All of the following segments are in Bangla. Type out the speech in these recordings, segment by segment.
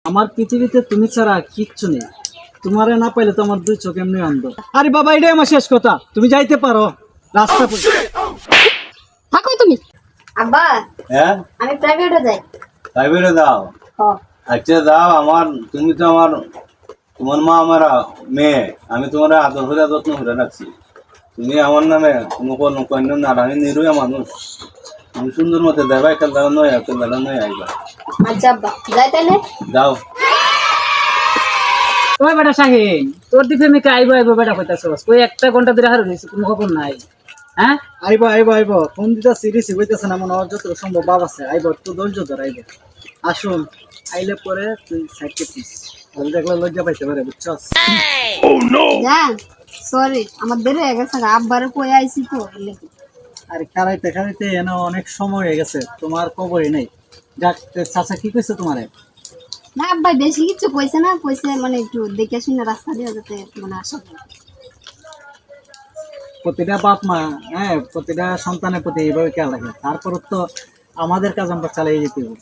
আমার পৃথিবীতে তুমি ছাড়া কিচ্ছু নেই। তোমারে না পাইলে তো আমার দুই চোখ এমনি অন্ধ। আরে বাবা, এটাই আমার শেষ কথা, তুমি যাইতে পারো রাস্তা থাকো তুমি। আব্বা, হ্যাঁ, আমি প্রাইভেটে যাই। প্রাইভেটে দাও। আচ্ছা দাও। তুমি তো তোমার মা আমার মেয়ে, আমি তোমার আদর করে যত্ন করে রাখছি। তুমি আমার নামে কোনো কন্য না, আমি নিরুয়া মানুষ। তুমি সুন্দর মতো দেবাই খেলতে নয় আইবা। আচ্ছা আব্বা, যাই তাইলে। যাও। ওই বেটা শাহিন, তোর দিকে প্রেমিকা আইবো আইবো বেটা কইতাছস, কই একটা ঘন্টা ধরে হারো নিছি, কোনো খবর নাই। হ্যাঁ, আইবো ফোন দিতা সিরিয়াস হইতাছে না, মনে হয় যত সম্ভব বাপ আছে। আইবো, একটু ধৈর্য ধর, আইবো। আসুন, আইলে পরে তুই সাইডকে পিস, আমি দেখলে লজ্জা পাইতে পারে, বুঝছস? জান, সরি, আমার দেরি হয়ে গেছে, আব্বারে কই আইছি তো লেগে। আর খারাইতে এনে অনেক সময় হয়ে গেছে, তোমার খবরই নেই। যাক, চাচা কি কইছে তোমারে? না আব্বা, বেশি কিছু কইছে না, কইছে মানে একটু দেখে শুনে রাস্তা দিয়ে যাতে মানে আসা যায়। প্রতিটা বাপ মা, হ্যাঁ, প্রতিটা সন্তানের প্রতি এইভাবে খেয়াল রাখে। তারপর তো আমাদের কাজ আমরা চালিয়ে যেতে হবে।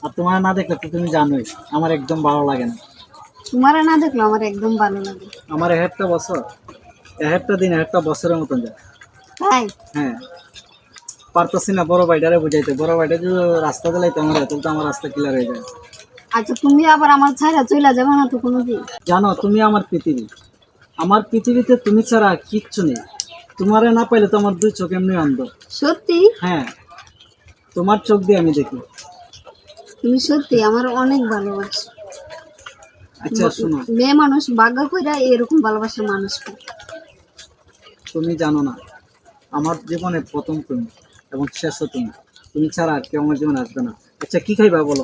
আর তোমার না দেখলে তো তুমি জানোই আমার একদম ভালো লাগে না। তোমারে না দেখলো আমার একদম ভালো লাগে। আমার একটা বছর, একটা দিন, একটা বছরের মতন যায়। তাই? হ্যাঁ, পারতেছি না বড় ভাইটারে বুঝাইতে। বড় ভাইটা যদি রাস্তা দিলাইতে আমার, তাহলে তো আমার রাস্তা ক্লিয়ার হয়ে যায়। আচ্ছা, তুমি আবার আমার ছাইরা চইলা যাবে না তো কোনোদিন? জানো, তুমি আমার পৃথিবী। আমার পৃথিবীতে তুমি ছাড়া কিচ্ছু নেই। তোমারে না পাইলে তো আমার দুই চোখ এমনি অন্ধ। সত্যি? হ্যাঁ, তোমার চোখ দিয়ে আমি দেখি। তুমি সত্যি আমার অনেক ভালোবাসো। আচ্ছা শোনো, মেয়ে মানুষ ভাগ্য কইরা এরকম ভালোবাসার মানুষ পায়। তুমি জানো না, আমার জীবনে প্রথম তুমি এবং শেষও তুমি। তুমি ছাড়া আর কেউ আমার জীবনে আসবে না। আচ্ছা, কি খাইবা বলো?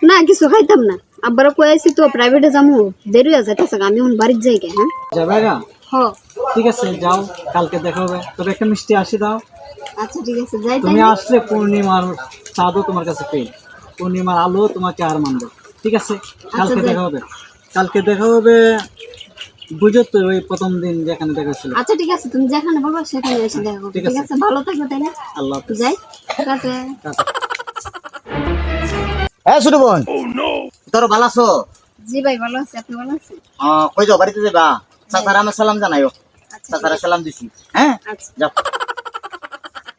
না, কিছু খাইতাম না। আব্বারও কই আইছি তো প্রাইভেটে যামু, দেরি হয়ে যাইতেছে, আমি এখন বাড়ির যাই গে। হ্যাঁ যাবে গা? হ। ঠিক আছে, যাও, কালকে দেখা হবে। তবে একটা মিষ্টি আসি দাও। আচ্ছা ঠিক আছে, যাই তুমি তাইলে। আসলে পূর্ণিমার চাঁদও তোমার কাছে পেয়ে, পূর্ণিমার আলো তোমাকে আর মানবে। ঠিক আছে, কালকে যাই। দেখা হবে। কালকে দেখা হবে, বুঝো তো, ওই প্রথম দিন যেখানে দেখা ছিল। আচ্ছা ঠিক আছে, তুমি যেখানে বলবা সেখানে এসে দেখা করবো। ঠিক ঠিক আছে। আছে, ভালো থাকবে তাইলে। আল্লাহ হাফেজ। যাই। টাটা। টাটা। হ্যাঁ ছোট বোন, তোর ভালো আছো? জি ভাই, ভালো আছি। আপনি ভালো আছেন? কই যাও? বাড়িতে যাবা? চাচার আমার সালাম জানাইও। আচ্ছা চাচারা সালাম দিছি। হ্যাঁ, আচ্ছা। যাও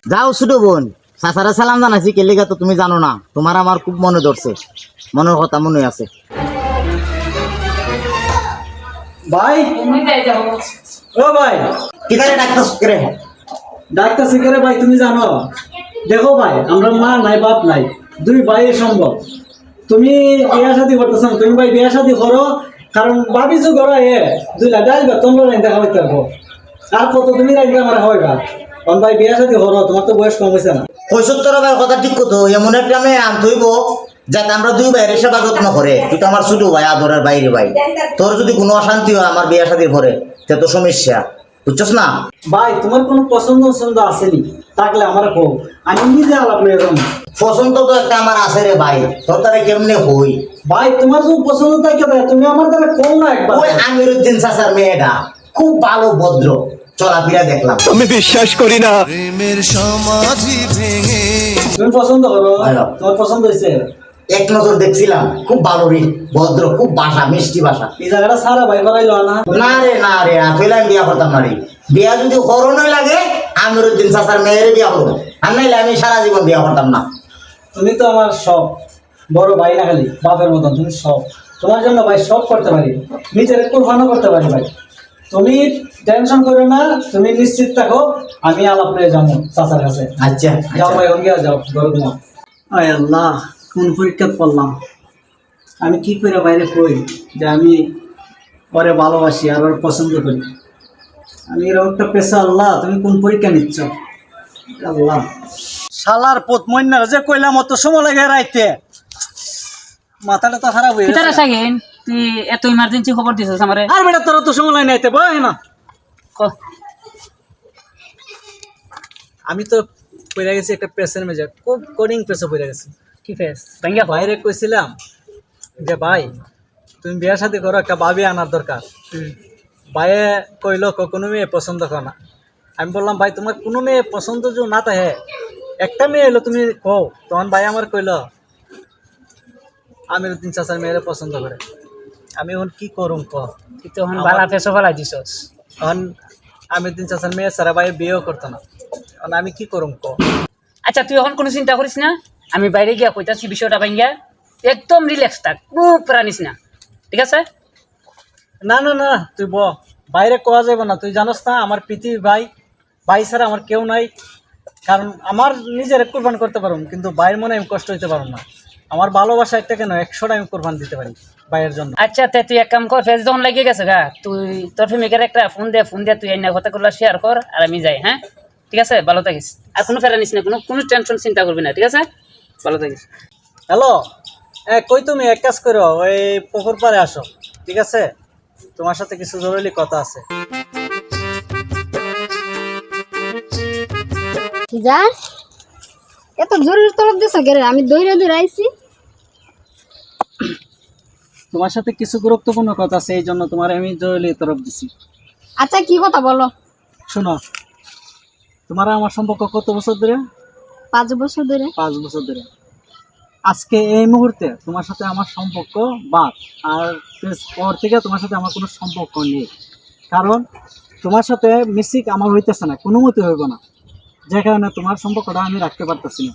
যাও ছোট বোন, চাচারা সালাম জানাইছি। কেলিগা তো তুমি জানো না, তোমার আমার খুব মনে ধরছে, মনের কথা মনে আছে। ভাই, ও ভাই, কি করে ডাক্তার রে? ডাক্তার শিকারে ভাই, তুমি জানো, দেখো ভাই, আমরা মা নাই বাপ নাই, দুই ভাই সম্ভব। তুমি বিয়া শাদী করতেছ না, তুমি ভাই বিয়া শাদী করো। কারণ ভাবিছো করো, 2 লাখ আসবে, তোমরা দেখা হইতে পারবো। আর কত তুমি রাখবে আমার হয় গা। কারণ ভাই বিয়া শাদী করো, তোমার তো বয়স কম হয়েছে না। 75 ভাইয়ের কথা ঠিক কত, এমন একটা মেয়ে আনতে হইব যাতে আমরা দুই ভাইয়ের সেবা যত্ন করে। তুই তো আমার ছোট ভাই, আদরের বাইরে ভাই। তোর যদি কোনো অশান্তি হয় আমার বিয়া শাদীর পরে, সে তো সমস্যা, বুঝছস না? ভাই, তোমার কোনো পছন্দ আসেনি? থাকলে আমার কো, আমি নিজে আলাপ নিয়ে যাবো। পছন্দ তো একটা আমার আছে রে ভাই, তোর তারা কেমনে হই? ভাই, তোমার যদি পছন্দ থাকে ভাই, তুমি আমার দ্বারা কম না একবার। ওই আমিরুদ্দিন চাচার মেয়েটা খুব ভালো, ভদ্র, চলাফেরা দেখলাম। আমি বিশ্বাস করি না। প্রেমের সমাধি ভেঙে তুমি পছন্দ করো? ভালো। তোমার পছন্দ হয়েছে? এক নজর দেখছিলাম, খুব ভালো রে, ভদ্র, খুব ভাষা, মিষ্টি ভাষা। এই জায়গাটা সারা ভাই বাড়াইলো না। না রে না রে, আসলে আমি বিয়া করতাম না রে। বিয়া যদি করোনাই লাগে আমিরুদ্দিন চাচার মেয়ের বিয়া করবো, আর নাইলে আমি সারা জীবন বিয়া করতাম না। তুমি তো আমার সব, বড় ভাই না, খালি বাপের মতন তুমি সব। তোমার জন্য ভাই সব করতে পারি, নিজের কোরবানও করতে পারি ভাই। তুমি টেনশন করো না, তুমি নিশ্চিত থাকো, আমি আলাপ নিয়ে যাবো চাচার কাছে। আচ্ছা যাও ভাই, ওর গিয়ে যাও, ঘরে ঘুমাও। আয় আল্লাহ, কোন পরীক্ষা পড়লাম আমি? কি করে বাইরে কই যে আমি ওরে ভালোবাসি আর ওর পছন্দ করি? আমি এরকম একটা পেশা। আল্লাহ, তুমি কোন পরীক্ষা নিচ্ছ? আল্লাহ, শালার পথ মইনার যে কইলাম অত সময় লাগে রাইতে, মাথাটা তো খারাপ হয়ে কিতারা গেছে। সাগেন তুই এত ইমার্জেন্সি খবর দিছিস আমারে? আর বেটা, তোর তো সময় লাগে নাইতে, বয় না। ক- আমি তো পড়ে গেছি একটা প্রেসের মেজে, খুব কোডিং প্রেসে পড়ে গেছি। কি ফেস ভাঙ্গা কয়? বাইরে কইছিলাম যে ভাই তুমি বিয়া শাদী করো, একটা ভাবি আনার দরকার। ভাইয়ে কইলো কোনো মেয়ে পছন্দ করে না। আমি বললাম ভাই, তোমার কোনো মেয়ে পছন্দ যদি না থাকে, একটা মেয়ে এলো তুমি কও। তখন ভাই আমার কইলো আমিরুদ্দিন চাচার মেয়েরে পছন্দ করে। আমি এখন কি করুম ক? তুই তো এখন বালা ফেসো ফেলাই দিছস। এখন আমিরুদ্দিন চাচার মেয়ে সারা ভাই বিয়েও করতো না, এখন আমি কি করুম ক? আচ্ছা তুই এখন কোনো চিন্তা করিস না, আমি বাইরে গিয়া কইতাছি বিষয়টা ভাঙ্গিয়া, একদম রিল্যাক্স থাক, কোনো প্যারা নিস না, ঠিক আছে? না না না, তুই বাইরে কোয়া যাবে না। তুই জানোস না আমার পৃথিবী ভাই, ভাই ছাড়া আমার কেউ নাই। কারণ আমার নিজের কোরবান করতে পারুম, কিন্তু ভাইয়ের মনে আমি কষ্ট হইতে পারুম না। আমার ভালোবাসা একটা কেন 100টা আমি কোরবান দিতে পারি ভাইয়ের জন্য। আচ্ছা তে তুই এক কাম কর, ফেস যখন লাগিয়ে গেছে গা, তুই তোর ফেমিকার একটা ফোন দে তুই এই কথাগুলো শেয়ার কর, আর আমি যাই। হ্যাঁ ঠিক আছে, ভালো থাকিস, আর কোনো ফেরা নিস না, কোনো টেনশন চিন্তা করবি না, ঠিক আছে? ভালো থাকিস। হ্যালো, কই তুমি? এক কাজ করো, ওই পুকুর পাড়ে আসো, ঠিক আছে? তোমার সাথে কিছু জরুরি কথা আছে। যাস এত জরুরি তরফ দিছ গেরে, আমি দৌড়ে আইছি। তোমার সাথে কিছু গুরুত্বপূর্ণ কথা আছে, এই জন্য তোমার আমি জরুরি তরফ দিছি। আচ্ছা কি কথা বলো। শোনো, তোমার আমার সম্পর্ক কত বছর ধরে? 5 বছর ধরে। 5 বছর ধরে। আজকে এই মুহূর্তে তোমার সাথে আমার সম্পর্ক বাদ, আর পর থেকে তোমার সাথে আমার কোনো সম্পর্ক নেই। কারণ তোমার সাথে মিসিক আমার হইতেছে না, কোনো মতে হইব না, যে কারণে তোমার সম্পর্কটা আমি রাখতে পারতেছি না।